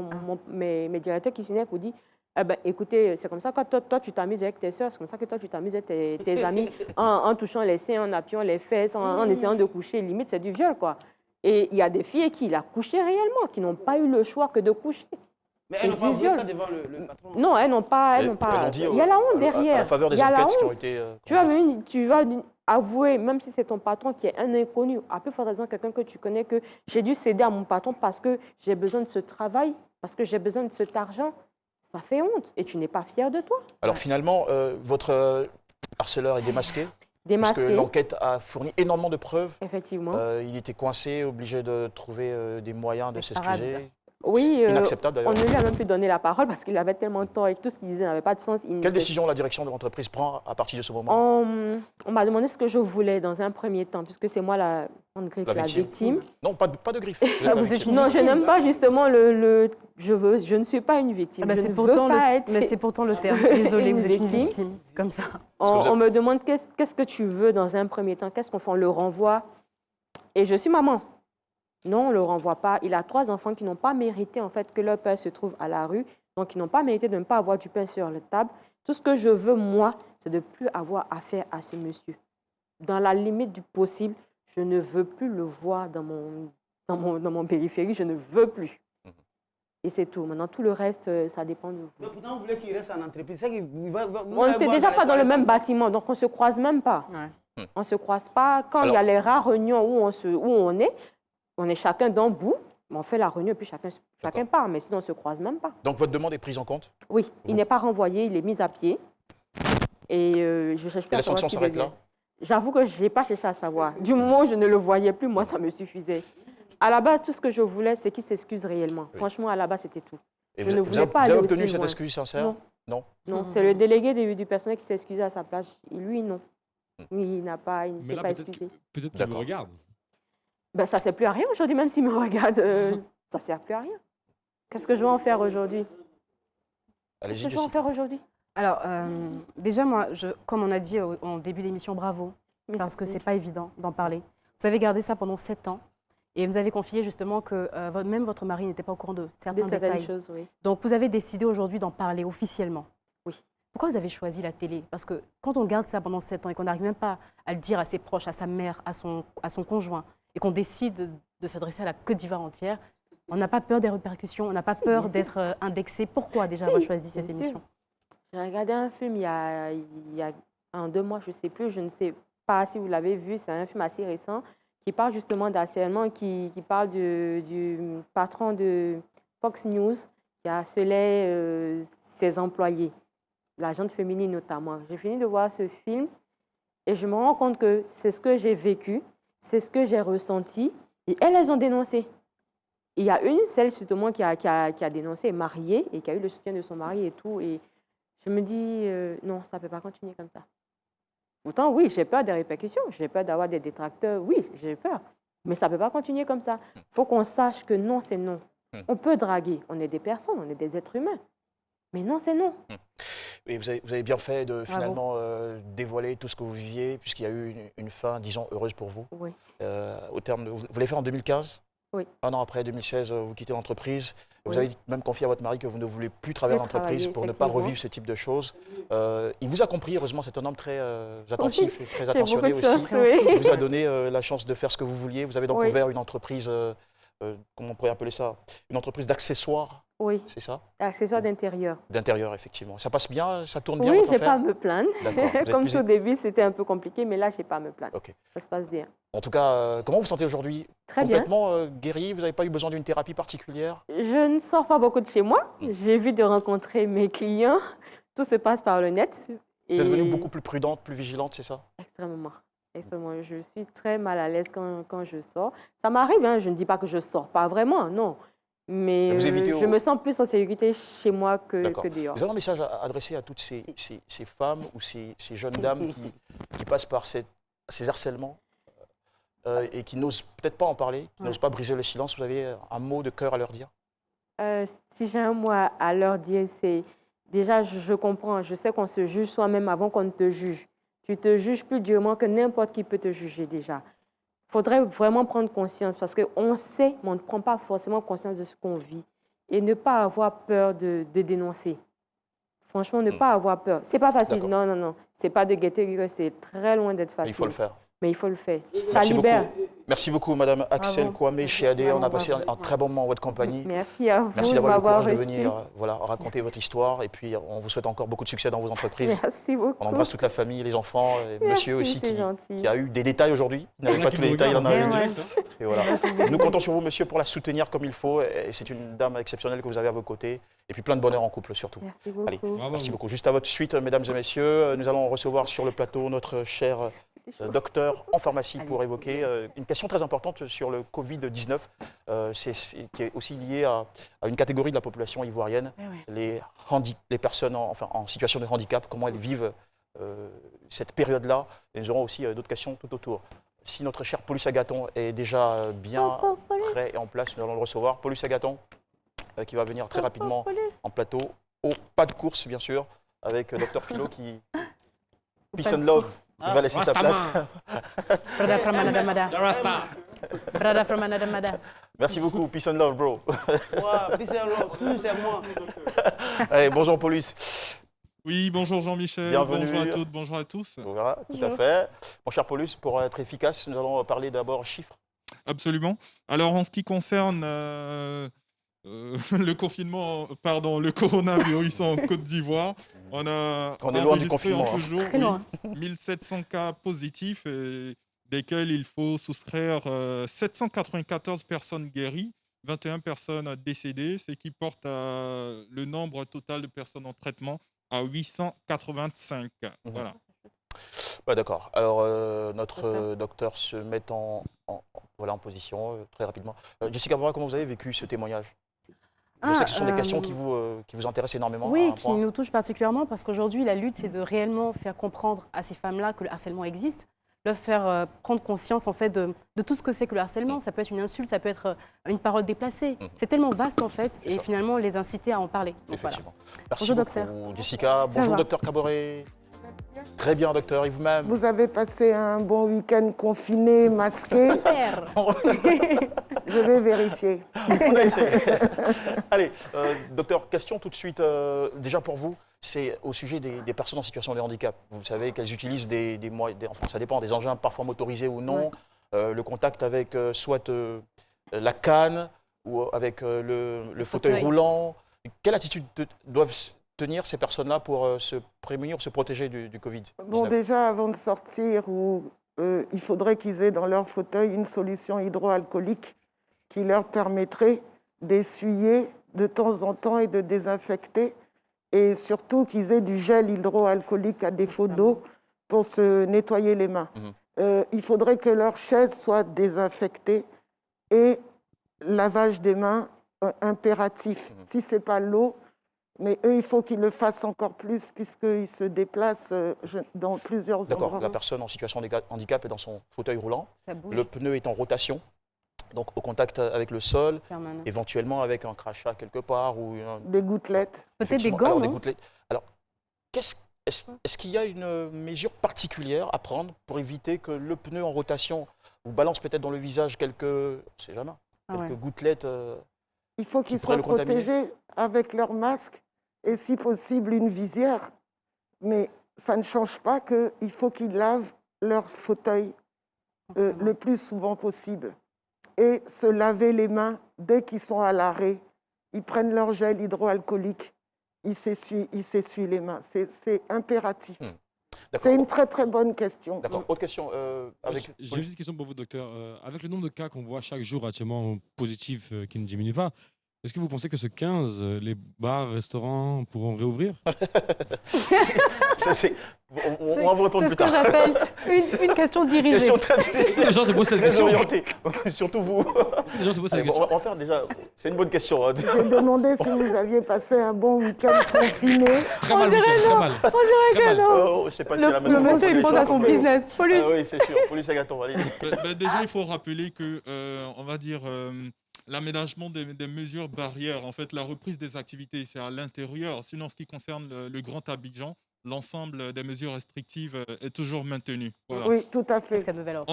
mes directeurs qui s'énervent vous disent, eh ben, écoutez, c'est comme ça que toi tu t'amuses avec tes soeurs, c'est comme ça que toi tu t'amuses avec tes amis en touchant les seins, en appuyant les fesses, en essayant de coucher. Limite, c'est du viol, quoi. Et il y a des filles qui l'ont couché réellement, qui n'ont pas eu le choix que de coucher. Mais elles n'ont pas avoué ça devant le patron? Non, elles n'ont pas. Il y a la honte derrière. À la faveur des enquêtes qui ont été... Tu vas avouer, même si c'est ton patron qui est un inconnu, à plus forte raison quelqu'un que tu connais, que j'ai dû céder à mon patron parce que j'ai besoin de ce travail, parce que j'ai besoin de cet argent. Ça fait honte. Et tu n'es pas fier de toi. Alors finalement, votre harceleur est démasqué? Parce que l'enquête a fourni énormément de preuves. Effectivement. Il était coincé, obligé de trouver des moyens de s'excuser. Oui, inacceptable d'ailleurs. On ne lui a même plus donné la parole parce qu'il avait tellement tort et que tout ce qu'il disait n'avait pas de sens. Quelle décision la direction de l'entreprise prend à partir de ce moment? On m'a demandé ce que je voulais dans un premier temps, puisque c'est moi la victime. Non, pas de griffe. Non, je n'aime pas justement je ne suis pas une victime. Mais c'est pourtant le terme. Désolée, vous êtes une victime. C'est comme ça. On me demande qu'est-ce que tu veux dans un premier temps, qu'est-ce qu'on fait? On le renvoie. Et je suis maman. Non, on ne le renvoie pas. Il a 3 enfants qui n'ont pas mérité en fait, que leur père se trouve à la rue. Donc, ils n'ont pas mérité de ne pas avoir du pain sur la table. Tout ce que je veux, moi, c'est de ne plus avoir affaire à ce monsieur. dans la limite du possible, je ne veux plus le voir dans mon périphérie, je ne veux plus. Et c'est tout. Maintenant, tout le reste, ça dépend de vous. Mais pourtant, vous voulez qu'il reste en entreprise. On n'était déjà pas dans le même bâtiment, donc on ne se croise même pas. Ouais. On ne se croise pas. Quand il y a les rares réunions où on est chacun d'un bout, on fait la réunion et puis chacun part. Mais sinon, on ne se croise même pas. Donc votre demande est prise en compte? Oui, il n'est pas renvoyé, il est mis à pied. Et je cherche pas et à la savoir sanction ce qu'il s'arrête devient. là? J'avoue que je n'ai pas cherché à savoir. Du moment où je ne le voyais plus, moi, ça me suffisait. À la base, tout ce que je voulais, c'est qu'il s'excuse réellement. Oui. Franchement, à la base, c'était tout. Et Je ne voulais pas vous aller avez aussi obtenu cette loin. excuse sincère? Non. Non. Non, c'est le délégué du personnel qui s'est excusé à sa place. Lui, non. Lui, il ne Mais s'est là, pas excusé. peut-être qu'il D'accord. vous regarde. Ben, ça ne sert plus à rien aujourd'hui, même s'il me regarde. Ça ne sert plus à rien. Qu'est-ce que je vais en faire aujourd'hui? Qu'est-ce Allez-y, que je vais en Jessie. faire aujourd'hui? Alors, déjà, moi, comme on a dit en début d'émission, bravo, parce que Merci. c'est pas évident d'en parler. Vous avez gardé ça pendant 7 ans et vous avez confié justement que même votre mari n'était pas au courant de De certains certaines détails. choses, oui. Donc, vous avez décidé aujourd'hui d'en parler officiellement. Oui. Pourquoi vous avez choisi la télé? Parce que quand on garde ça pendant 7 ans et qu'on n'arrive même pas à le dire à ses proches, à sa mère, à son conjoint, et qu'on décide de s'adresser à la Côte d'Ivoire entière, on n'a pas peur des répercussions, on n'a pas peur d'être indexé. Pourquoi déjà avoir choisi cette bien sûr. émission? J'ai regardé un film il y a 2 mois, je ne sais plus, je ne sais pas si vous l'avez vu, c'est un film assez récent qui parle justement d'harcèlement, qui parle du patron de Fox News qui harcelait ses employés, la gente féminine notamment. J'ai fini de voir ce film et je me rends compte que c'est ce que j'ai vécu, c'est ce que j'ai ressenti et elles ont dénoncé. Il y a celle justement qui a dénoncé, est mariée et qui a eu le soutien de son mari et tout. Et je me dis, non, ça ne peut pas continuer comme ça. Pourtant, oui, j'ai peur des répercussions, j'ai peur d'avoir des détracteurs, oui, j'ai peur. Mais ça ne peut pas continuer comme ça. Il faut qu'on sache que non, c'est non. On peut draguer, on est des personnes, on est des êtres humains. Mais non, c'est non. Et vous avez bien fait de finalement dévoiler tout ce que vous viviez, puisqu'il y a eu une fin, disons, heureuse pour vous. Oui. Au terme vous l'avez fait en 2015? Oui. Un an après, 2016, vous quittez l'entreprise. Vous Oui. avez même confié à votre mari que vous ne voulez plus travailler en entreprise travailler, pour ne pas effectivement. revivre ce type de choses. Il vous a compris, heureusement, c'est un homme très attentif et très J'ai attentionné beaucoup de aussi. chance, oui. Il vous a donné la chance de faire ce que vous vouliez. Vous avez donc Oui. ouvert une entreprise, comment on pourrait appeler ça? Une entreprise d'accessoires, Oui, c'est ça? accessoires d'intérieur. D'intérieur, effectivement. Ça passe bien? Ça tourne bien Oui, votre je n'ai pas à affaire? me plaindre. D'accord. Vous êtes Comme plus- tout au début, c'était un peu compliqué, mais là, je n'ai pas à me plaindre. Ok. Ça se passe bien. En tout cas, comment vous vous sentez aujourd'hui? Très bien. Complètement guéri? Vous n'avez pas eu besoin d'une thérapie particulière? Je ne sors pas beaucoup de chez moi. J'évite de rencontrer mes clients. Tout se passe par le net. Vous êtes devenue beaucoup plus prudente, plus vigilante, c'est ça? Extrêmement. Extrêmement. Je suis très mal à l'aise quand je sors. Ça m'arrive, hein, je ne dis pas que je ne sors pas vraiment, non. Mais Vous évitez je me sens plus en sécurité chez moi D'accord. que dehors. Vous avez un message à adresser à toutes ces femmes ou ces jeunes dames qui passent par ces harcèlements et qui n'osent peut-être pas en parler, qui n'osent pas briser le silence. Vous avez un mot de cœur à leur dire? Si j'ai un mot à leur dire, c'est déjà, je comprends, je sais qu'on se juge soi-même avant qu'on ne te juge. Tu te juges plus durement que n'importe qui peut te juger déjà. Il faudrait vraiment prendre conscience parce qu'on sait, mais on ne prend pas forcément conscience de ce qu'on vit et ne pas avoir peur de dénoncer. Franchement, ne pas avoir peur. C'est pas facile, D'accord. non, non, non. C'est pas de gaieté, c'est très loin d'être facile. Il faut le faire. Mais il faut le faire. Ça Merci libère. beaucoup. Merci beaucoup, Madame Axel Bravo. Kwame chez AD. On a passé Bravo. un très bon moment en votre compagnie. Merci à vous Merci de d'avoir eu le m'avoir courage de reçu. venir raconter votre histoire. Et puis, on vous souhaite encore beaucoup de succès dans vos entreprises. Merci beaucoup. On embrasse toute la famille, les enfants, et Merci, monsieur aussi c'est gentil. qui a eu des détails aujourd'hui. Il n'avait Il y en a pas qui tous les nous détails, il en a eu. regardent en direct, hein. Et voilà. Nous comptons sur vous, monsieur, pour la soutenir comme il faut. Et c'est une dame exceptionnelle que vous avez à vos côtés. Et puis plein de bonheur en couple surtout. Merci beaucoup. Allez, Bravo. merci beaucoup. Juste à votre suite, mesdames et messieurs, nous allons recevoir sur le plateau notre cher docteur en pharmacie pour évoquer une question très importante sur le Covid-19, qui est aussi liée à une catégorie de la population ivoirienne, les personnes en situation de handicap, comment elles vivent cette période-là. Et nous aurons aussi d'autres questions tout autour. Si notre cher Paulus Agathon est déjà bien prêt et en place, nous allons le recevoir. Paulus Agathon, qui va venir très rapidement en plateau, au pas de course bien sûr, avec Dr Philo qui, peace and love, il va laisser sa place. Brother from another mother. The Rasta. Brother from another mother. Merci beaucoup, peace and love bro. Ouais, puis c'est moi. Allez, bonjour Paulus. Oui, bonjour Jean-Michel, Bienvenue. bonjour à toutes, bonjour à tous. Voilà, tout à fait. Mon cher Paulus, pour être efficace, nous allons parler d'abord chiffres. Absolument. Alors en ce qui concerne le confinement, pardon, le coronavirus en Côte d'Ivoire, on a On est loin du enregistré en confinement. ce jour Très loin. 1700 cas positifs, et desquels il faut soustraire 794 personnes guéries, 21 personnes décédées, ce qui porte le nombre total de personnes en traitement à 885. Voilà. Ouais, d'accord. Alors, notre docteur se met voilà, en position très rapidement. Jessica Bora, comment vous avez vécu ce témoignage? Je sais que ce sont des questions qui vous intéressent énormément. Oui, à un qui point. nous touchent particulièrement parce qu'aujourd'hui, la lutte, c'est de réellement faire comprendre à ces femmes-là que le harcèlement existe, leur faire prendre conscience en fait de tout ce que c'est que le harcèlement. Ça peut être une insulte, ça peut être une parole déplacée. C'est tellement vaste en fait, et finalement les inciter à en parler. Donc, voilà. Effectivement. Merci Bonjour, beaucoup, docteur. Jessica. Bonjour, va. docteur Caboret. Très bien, docteur. Et vous-même? Vous avez passé un bon week-end confiné, masqué. Super. Je vais vérifier. On a essayé. Allez, docteur, question tout de suite. Déjà pour vous, c'est au sujet des personnes en situation de handicap. Vous savez qu'elles utilisent des moyens, enfin ça dépend, des engins parfois motorisés ou non, le contact avec soit la canne ou avec le fauteuil roulant. Quelle attitude doivent tenir ces personnes-là pour se prémunir, se protéger du Covid? Bon, déjà, avant de sortir, il faudrait qu'ils aient dans leur fauteuil une solution hydroalcoolique qui leur permettrait d'essuyer de temps en temps et de désinfecter. Et surtout qu'ils aient du gel hydroalcoolique à défaut d'eau pour se nettoyer les mains. Il faudrait que leur chaise soit désinfectée et lavage des mains impératif. Si ce n'est pas l'eau, mais eux, il faut qu'ils le fassent encore plus puisqu'ils se déplacent dans plusieurs endroits. D'accord, la personne en situation de handicap est dans son fauteuil roulant. Le pneu est en rotation, donc au contact avec le sol, éventuellement avec un crachat quelque part. Ou des gouttelettes. Peut-être des gants, alors, non? des gouttelettes. Alors, est-ce qu'il y a une mesure particulière à prendre pour éviter que le pneu en rotation vous balance peut-être dans le visage quelques, on sait jamais, quelques gouttelettes il faut qu'ils soient protégés avec leur masque et si possible une visière. Mais ça ne change pas qu'il faut qu'ils lavent leur fauteuil le plus souvent possible. Et se laver les mains dès qu'ils sont à l'arrêt. Ils prennent leur gel hydroalcoolique, ils s'essuient les mains. C'est impératif. C'est une très très bonne question. D'accord. Autre question J'ai une petite question pour vous, docteur. Avec le nombre de cas qu'on voit chaque jour actuellement positifs qui ne diminue pas, est-ce que vous pensez que ce 15, les bars, restaurants pourront réouvrir? On va vous répondre plus tard. C'est ce que j'appelle une question dirigée. Question très Les gens se posent cette question. orientée. Surtout vous. Les gens se posent cette Allez, question. on va faire déjà. C'est une bonne question. Hein. J'ai demandé si vous aviez passé un bon week-end confiné. Très mal, très mal. On dirait que non. Je sais pas si la Le monsieur, il pense à son business. Paulus. Ah oui, c'est sûr. Paulus Agaton, allez. Déjà, il faut rappeler que, on va dire, l'aménagement des mesures barrières, en fait, la reprise des activités, c'est à l'intérieur. Sinon, en ce qui concerne le Grand Abidjan, l'ensemble des mesures restrictives est toujours maintenu. Voilà. Oui, tout à fait.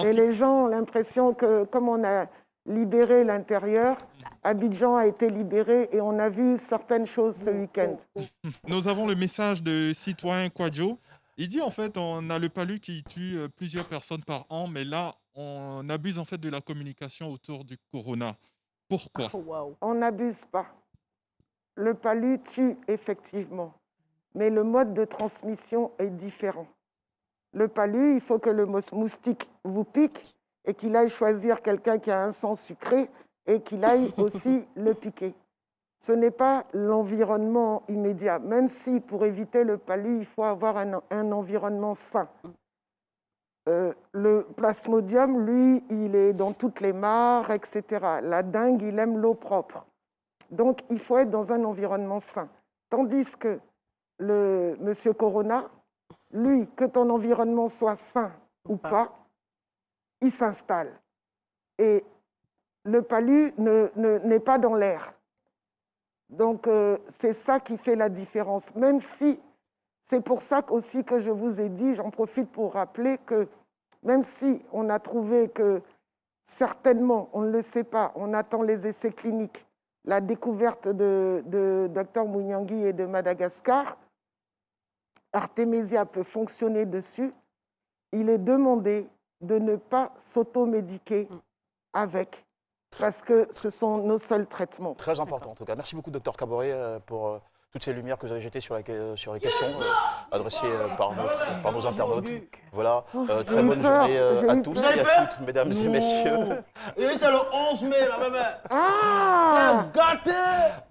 Et les gens ont l'impression que, comme on a libéré l'intérieur, Abidjan a été libéré et on a vu certaines choses ce week-end. Nous avons le message de citoyen Kwadjo. Il dit, en fait, on a le palu qui tue plusieurs personnes par an, mais là, on abuse en fait de la communication autour du corona. Pourquoi? On n'abuse pas. Le palu tue effectivement, mais le mode de transmission est différent. Le palu, il faut que le moustique vous pique et qu'il aille choisir quelqu'un qui a un sang sucré et qu'il aille aussi le piquer. Ce n'est pas l'environnement immédiat, même si pour éviter le palu, il faut avoir un environnement sain. Le plasmodium, lui, il est dans toutes les mares, etc. La dengue, il aime l'eau propre. Donc, il faut être dans un environnement sain. Tandis que le monsieur Corona, lui, que ton environnement soit sain ou pas, il s'installe. Et le palu n'est pas dans l'air. Donc, c'est ça qui fait la différence. Même si, c'est pour ça aussi que je vous ai dit, j'en profite pour rappeler que même si on a trouvé que certainement, on ne le sait pas, on attend les essais cliniques, la découverte de Dr Mouniangui et de Madagascar, Artémisia peut fonctionner dessus, il est demandé de ne pas s'automédiquer avec, parce que ce sont nos seuls traitements. Très important en tout cas. Merci beaucoup, Dr Kaboré, pour toutes ces lumières que vous avez jetées sur les questions adressées par nos internautes. Voilà, très bonne journée à tous et à toutes, mesdames et messieurs. Et c'est le 11 mai, la même. Ah, c'est gâté.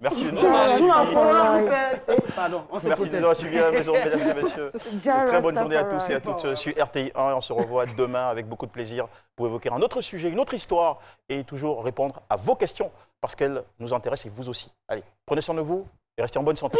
Merci de nous Sous avoir la suivis. corona, on fait. Pardon, on se Merci de nous protège. avoir suivis à la maison, mesdames et messieurs. Très bonne journée à tous et à toutes sur RTI 1. On se revoit demain avec beaucoup de plaisir pour évoquer un autre sujet, une autre histoire et toujours répondre à vos questions parce qu'elles nous intéressent et vous aussi. Allez, prenez soin de vous et restez en bonne santé.